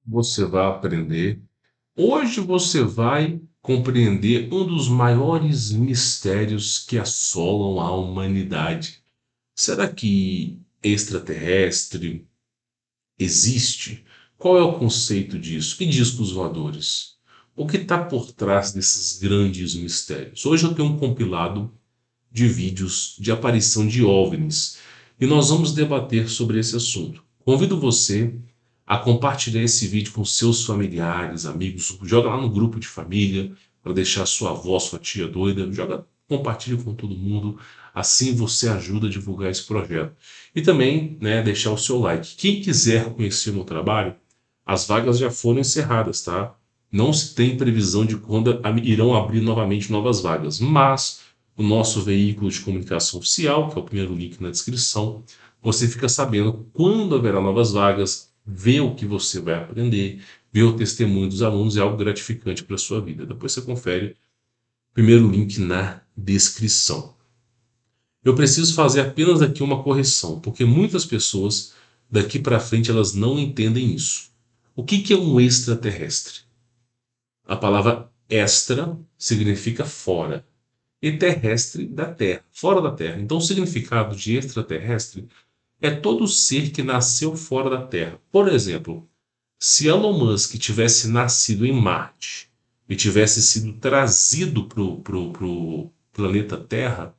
você vai aprender. Hoje você vai compreender um dos maiores mistérios que assolam a humanidade. Será que extraterrestre existe? Qual é o conceito disso? E discos voadores? O que está por trás desses grandes mistérios? Hoje eu tenho um compilado de vídeos de aparição de OVNIs e nós vamos debater sobre esse assunto. Convido você a compartilhar esse vídeo com seus familiares, amigos, joga lá no grupo de família para deixar sua avó, sua tia doida, joga, compartilha com todo mundo, assim você ajuda a divulgar esse projeto. E também, né, deixar o seu like. Quem quiser conhecer o meu trabalho, as vagas já foram encerradas, tá? Não se tem previsão de quando irão abrir novamente novas vagas, mas o nosso veículo de comunicação oficial, que é o primeiro link na descrição, você fica sabendo quando haverá novas vagas, vê o que você vai aprender, vê o testemunho dos alunos, é algo gratificante para a sua vida. Depois você confere o primeiro link na descrição. Eu preciso fazer apenas aqui uma correção, porque muitas pessoas daqui para frente elas não entendem isso. O que é um extraterrestre? A palavra extra significa fora e terrestre da Terra, fora da Terra. Então, o significado de extraterrestre é todo ser que nasceu fora da Terra. Por exemplo, se Elon Musk tivesse nascido em Marte e tivesse sido trazido para o planeta Terra,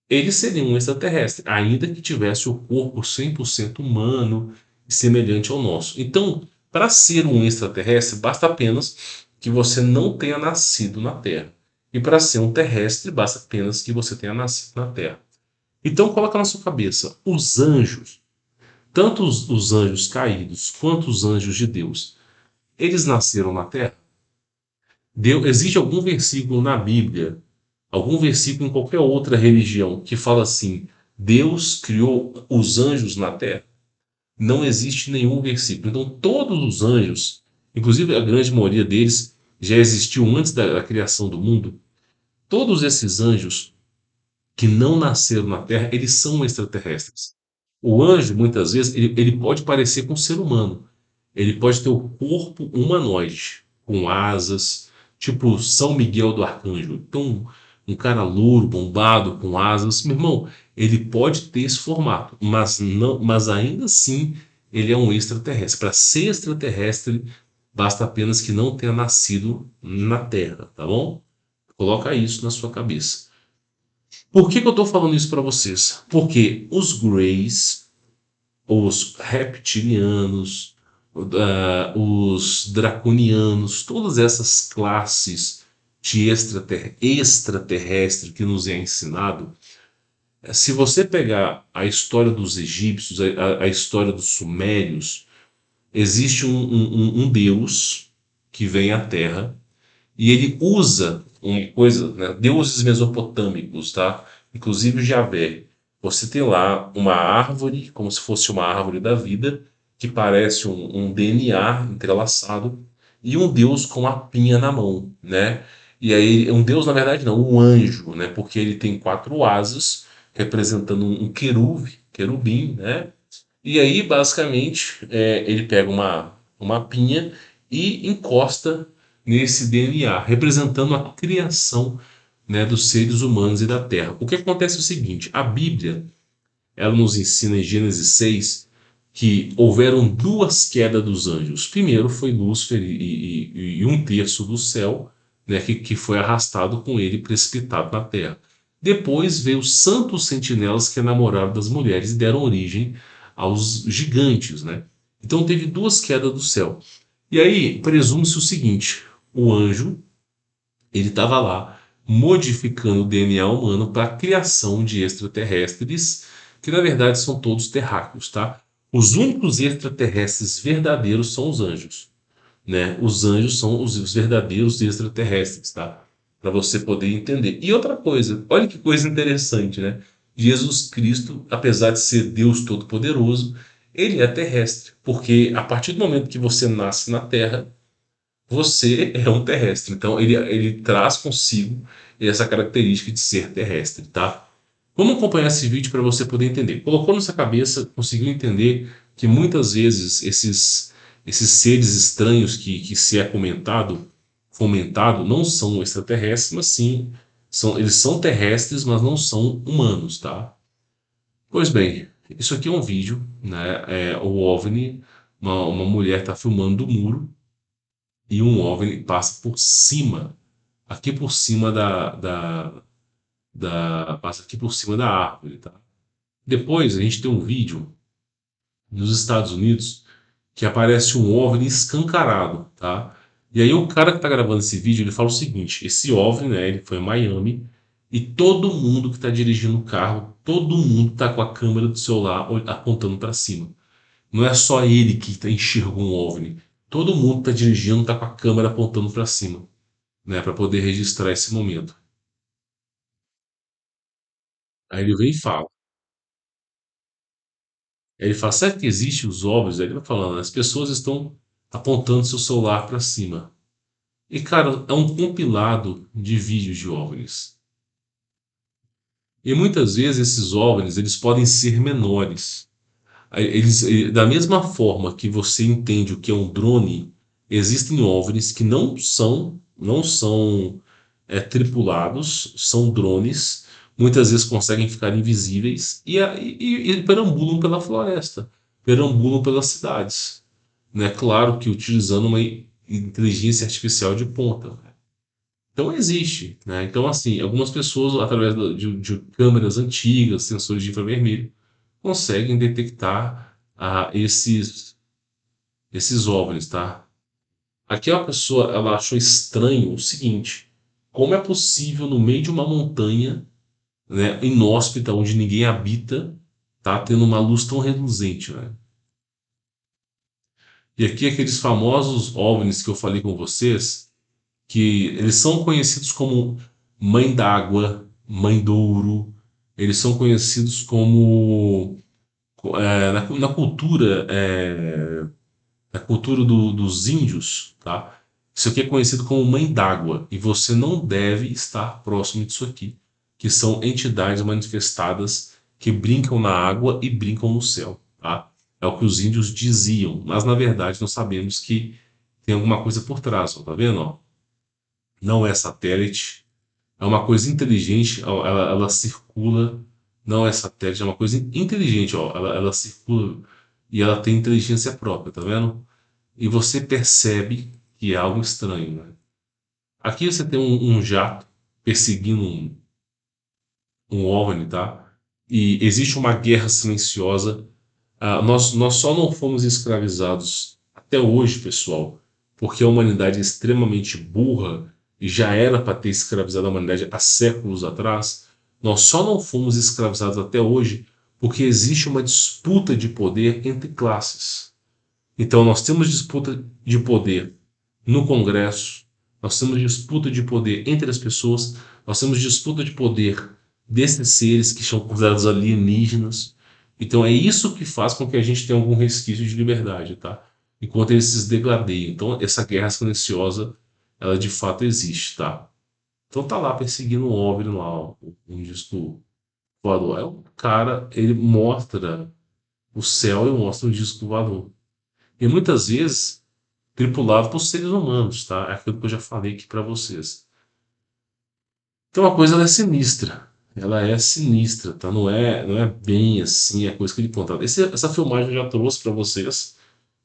ele seria um extraterrestre, ainda que tivesse o corpo 100% humano e semelhante ao nosso. Então, para ser um extraterrestre, basta apenas que você não tenha nascido na Terra. E para ser um terrestre, basta apenas que você tenha nascido na Terra. Então, coloca na sua cabeça, os anjos, tanto os anjos caídos quanto os anjos de Deus, eles nasceram na Terra? Existe algum versículo na Bíblia, algum versículo em qualquer outra religião que fala assim: Deus criou os anjos na terra? Não existe nenhum versículo. Então, todos os anjos, inclusive a grande maioria deles, já existiu antes da criação do mundo. Todos esses anjos que não nasceram na terra, eles são extraterrestres. O anjo, muitas vezes, ele pode parecer com um ser humano. Ele pode ter o corpo humanoide, com asas, tipo São Miguel do Arcanjo. Então, um cara louro, bombado, com asas. Meu irmão, ele pode ter esse formato, mas, não, mas ainda assim ele é um extraterrestre. Para ser extraterrestre, basta apenas que não tenha nascido na Terra, tá bom? Coloca isso na sua cabeça. Por que eu estou falando isso para vocês? Porque os Greys, os reptilianos, os draconianos, todas essas classes de extraterrestre que nos é ensinado, se você pegar a história dos egípcios, a história dos sumérios, existe um deus que vem à Terra e ele usa uma coisa, né, deuses mesopotâmicos, tá? Inclusive Javé. Você tem lá uma árvore, como se fosse uma árvore da vida, que parece um DNA entrelaçado, e um deus com a pinha na mão, né? E aí, um deus, na verdade, não, um anjo, né? Porque ele tem quatro asas, representando um querubim, né? E aí, basicamente, ele pega uma pinha e encosta nesse DNA, representando a criação, né, dos seres humanos e da Terra. O que acontece é o seguinte: a Bíblia, ela nos ensina em Gênesis 6 que houveram duas quedas dos anjos. Primeiro foi Lúcifer e um terço do céu, né, que foi arrastado com ele precipitado na terra. Depois veio os santos sentinelas que enamoraram das mulheres e deram origem aos gigantes, né? Então teve duas quedas do céu. E aí presume-se o seguinte: o anjo, ele estava lá modificando o DNA humano para a criação de extraterrestres, que na verdade são todos terráqueos, tá? Os únicos extraterrestres verdadeiros são os anjos, né? Os anjos são os verdadeiros extraterrestres, tá? Para você poder entender. E outra coisa, olha que coisa interessante, né? Jesus Cristo, apesar de ser Deus Todo-Poderoso, ele é terrestre, porque a partir do momento que você nasce na Terra, você é um terrestre. Então ele traz consigo essa característica de ser terrestre, tá? Vamos acompanhar esse vídeo para você poder entender. Colocou na sua cabeça, conseguiu entender que muitas vezes esses seres estranhos que se é fomentado, não são extraterrestres, mas sim, eles são terrestres, mas não são humanos, tá? Pois bem, isso aqui é um vídeo, né? O OVNI, uma mulher está filmando do muro e um OVNI passa por cima, aqui por cima passa aqui por cima da árvore, tá? Depois a gente tem um vídeo nos Estados Unidos que aparece um OVNI escancarado, tá? E aí o cara que tá gravando esse vídeo, ele fala o seguinte, esse OVNI, né, ele foi em Miami e todo mundo que tá dirigindo o carro, todo mundo tá com a câmera do celular apontando para cima. Não é só ele que enxergou um OVNI. Todo mundo que tá dirigindo tá com a câmera apontando para cima, né, para poder registrar esse momento. Aí ele vem e fala. Aí ele fala, será que existe os OVNIs? Aí ele vai falando, as pessoas estão apontando seu celular para cima. E, cara, é um compilado de vídeos de OVNIs. E muitas vezes esses OVNIs, eles podem ser menores. Da mesma forma que você entende o que é um drone, existem OVNIs que não são tripulados, são drones, muitas vezes conseguem ficar invisíveis e perambulam pela floresta, perambulam pelas cidades, né? Claro que utilizando uma inteligência artificial de ponta. Então existe, né? Então, assim, algumas pessoas, através de câmeras antigas, sensores de infravermelho, conseguem detectar esses OVNIs, tá? Aqui uma pessoa, ela achou estranho o seguinte: como é possível no meio de uma montanha, né, inóspita, onde ninguém habita, tá tendo uma luz tão reluzente, né? E aqui aqueles famosos OVNIs que eu falei com vocês, que eles são conhecidos como mãe d'água, mãe douro, eles são conhecidos como na cultura dos índios, tá? Isso aqui é conhecido como mãe d'água e você não deve estar próximo disso aqui, que são entidades manifestadas que brincam na água e brincam no céu, tá? É o que os índios diziam, mas na verdade nós sabemos que tem alguma coisa por trás, ó, tá vendo? Ó? Não é satélite, é uma coisa inteligente, ó, ela circula, não é satélite, é uma coisa inteligente, ó, ela circula e ela tem inteligência própria, tá vendo? E você percebe que é algo estranho, né? Aqui você tem um jato perseguindo um OVNI, tá? E existe uma guerra silenciosa. Nós só não fomos escravizados até hoje, pessoal, porque a humanidade é extremamente burra e já era para ter escravizado a humanidade há séculos atrás. Nós só não fomos escravizados até hoje porque existe uma disputa de poder entre classes. Então, nós temos disputa de poder no Congresso, nós temos disputa de poder entre as pessoas, nós temos disputa de poder desses seres que são considerados alienígenas. Então, é isso que faz com que a gente tenha algum resquício de liberdade, tá? Enquanto eles se degladeiam. Então, essa guerra silenciosa, ela de fato existe, tá? Então, tá lá perseguindo um OVNI lá, um disco voador. Aí o cara, ele mostra o céu e mostra o disco voador. E muitas vezes tripulado por seres humanos, tá? É aquilo que eu já falei aqui para vocês. Então a coisa ela é sinistra. Ela é sinistra, tá? Não é bem assim a coisa que ele contava. Essa filmagem eu já trouxe para vocês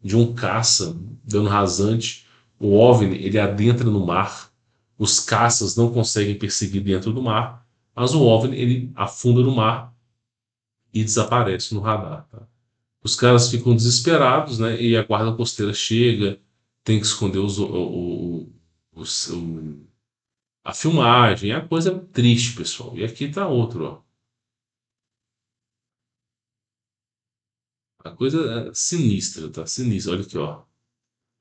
de um caça dando rasante. O OVNI ele adentra no mar. Os caças não conseguem perseguir dentro do mar, mas o OVNI ele afunda no mar e desaparece no radar, tá? Os caras ficam desesperados, né? E a guarda costeira chega, tem que esconder os- o- a filmagem. É a coisa triste, pessoal. E aqui tá outro, ó. A coisa é sinistra, tá? Sinistra. Olha aqui, ó.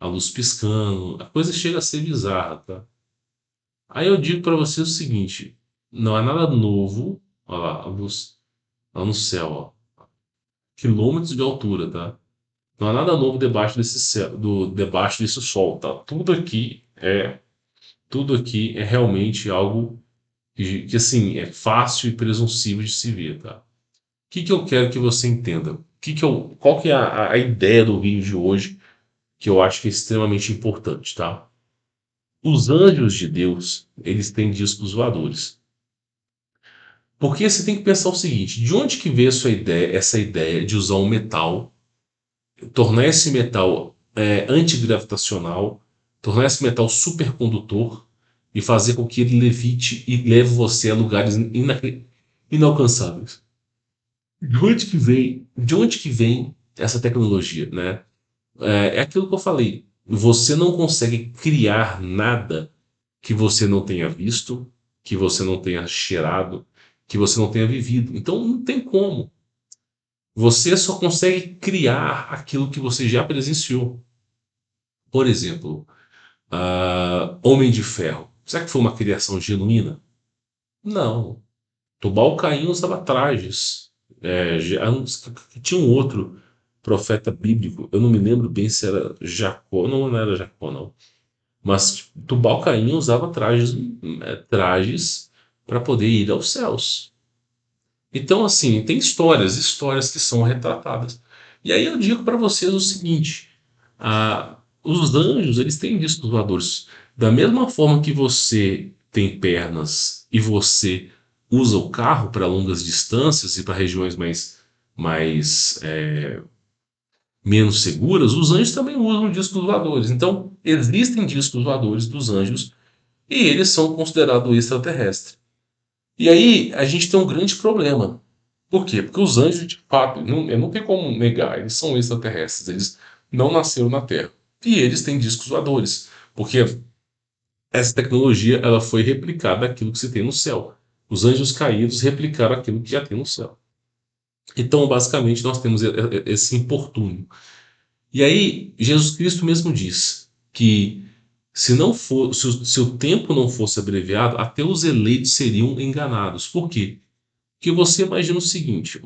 A luz piscando. A coisa chega a ser bizarra, tá? Aí eu digo pra você o seguinte: não é nada novo. Olha lá, a luz lá no céu, ó. Quilômetros de altura, tá? Não há nada novo debaixo desse céu, debaixo desse sol, tá? Tudo aqui é realmente algo que, assim, é fácil e presunsível de se ver, tá? O que que eu quero que você entenda? Qual que é a ideia do vídeo de hoje que eu acho que é extremamente importante, tá? Os anjos de Deus, eles têm discos voadores. Porque você tem que pensar o seguinte, de onde que veio essa ideia de usar um metal, tornar esse metal antigravitacional, tornar esse metal supercondutor e fazer com que ele levite e leve você a lugares inalcançáveis? De onde que vem essa tecnologia, né? É aquilo que eu falei. Você não consegue criar nada que você não tenha visto, que você não tenha cheirado, que você não tenha vivido. Então não tem como. Você só consegue criar aquilo que você já presenciou. Por exemplo, Homem de Ferro. Será que foi uma criação genuína? Não. Tubal-Caim usava trajes. Tinha um outro profeta bíblico, eu não me lembro bem se era Jacó, não, não era Jacó, não. Mas Tubal-Caim usava trajes para poder ir aos céus. Então, assim, tem histórias que são retratadas. E aí eu digo para vocês o seguinte: os anjos, eles têm discos voadores. Da mesma forma que você tem pernas e você usa o carro para longas distâncias e para regiões mais menos seguras, os anjos também usam discos voadores. Então, existem discos voadores dos anjos e eles são considerados extraterrestres. E aí a gente tem um grande problema. Por quê? Porque os anjos, de fato, não tem como negar, eles são extraterrestres, eles não nasceram na Terra. E eles têm discos voadores, porque essa tecnologia ela foi replicada aquilo que se tem no céu. Os anjos caídos replicaram aquilo que já tem no céu. Então, basicamente, nós temos esse importúnio. E aí, Jesus Cristo mesmo diz que se o tempo não fosse abreviado, até os eleitos seriam enganados. Por quê? Porque você imagina o seguinte,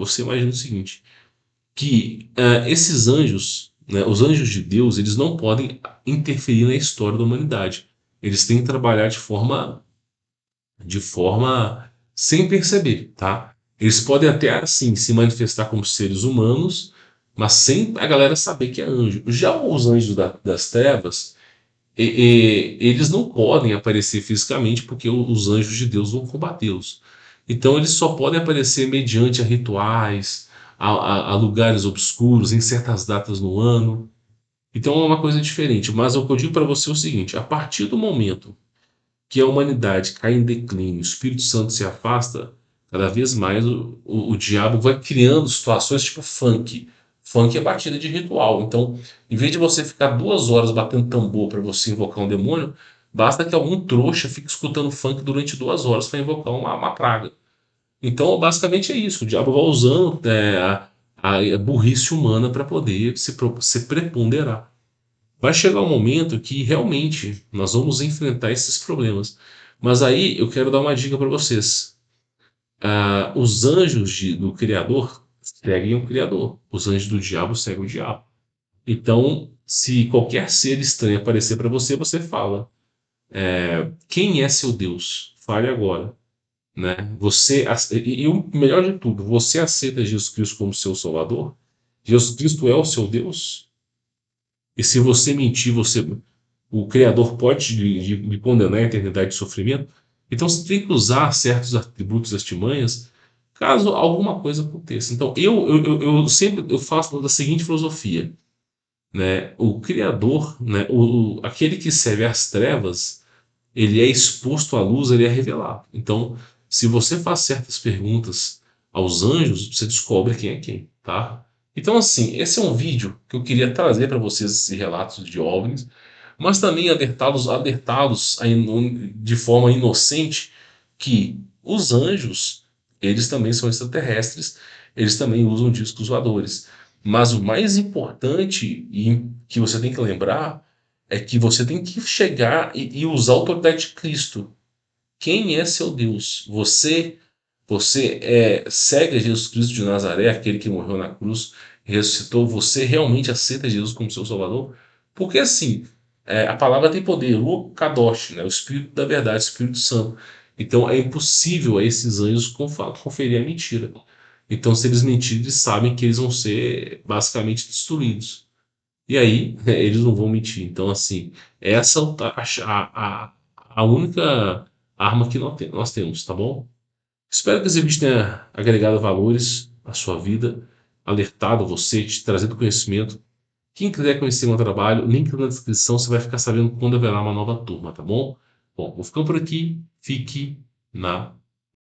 que esses anjos, né, os anjos de Deus, eles não podem interferir na história da humanidade. Eles têm que trabalhar de forma sem perceber, tá? Eles podem até assim se manifestar como seres humanos, mas sem a galera saber que é anjo. Já os anjos das trevas, eles não podem aparecer fisicamente porque os anjos de Deus vão combatê-los. Então eles só podem aparecer mediante a rituais, a lugares obscuros, em certas datas no ano. Então é uma coisa diferente. Mas o que eu digo para você é o seguinte: a partir do momento que a humanidade cai em declínio, o Espírito Santo se afasta, cada vez mais o diabo vai criando situações tipo funk. Funk é batida de ritual. Então, em vez de você ficar 2 horas batendo tambor para você invocar um demônio, basta que algum trouxa fique escutando funk durante 2 horas para invocar uma praga. Então, basicamente é isso. O diabo vai usando a burrice humana para poder se preponderar. Vai chegar um momento que realmente nós vamos enfrentar esses problemas. Mas aí eu quero dar uma dica para vocês. Os anjos do Criador seguem o Criador. Os anjos do diabo seguem o diabo. Então, se qualquer ser estranho aparecer para você, você fala: quem é seu Deus? Fale agora. Né? E o melhor de tudo, você aceita Jesus Cristo como seu Salvador? Jesus Cristo é o seu Deus? E se você mentir, o Criador pode lhe condenar à eternidade de sofrimento? Então você tem que usar certos atributos, artimanhas, caso alguma coisa aconteça. Então eu sempre eu faço da seguinte filosofia, né? O Criador, né? Aquele que serve às trevas, ele é exposto à luz, ele é revelado. Então, se você faz certas perguntas aos anjos, você descobre quem é quem, tá? Então, assim, esse é um vídeo que eu queria trazer para vocês esses relatos de OVNIs, mas também alertá-los de forma inocente que os anjos, eles também são extraterrestres, eles também usam discos voadores. Mas o mais importante e que você tem que lembrar é que você tem que chegar e usar a autoridade de Cristo. Quem é seu Deus? Você segue a Jesus Cristo de Nazaré, aquele que morreu na cruz, ressuscitou. Você realmente aceita Jesus como seu Salvador? Porque assim, a palavra tem poder, o Kadosh, né? O Espírito da verdade, o Espírito Santo. Então é impossível a esses anjos conferir a mentira. Então, se eles mentirem, eles sabem que eles vão ser basicamente destruídos. E aí, eles não vão mentir. Então, assim, essa é a única arma que nós temos, tá bom? Espero que esse vídeo tenha agregado valores à sua vida, alertado você, te trazido conhecimento. Quem quiser conhecer meu trabalho, link na descrição, você vai ficar sabendo quando haverá uma nova turma, tá bom? Bom, vou ficando por aqui. Fique na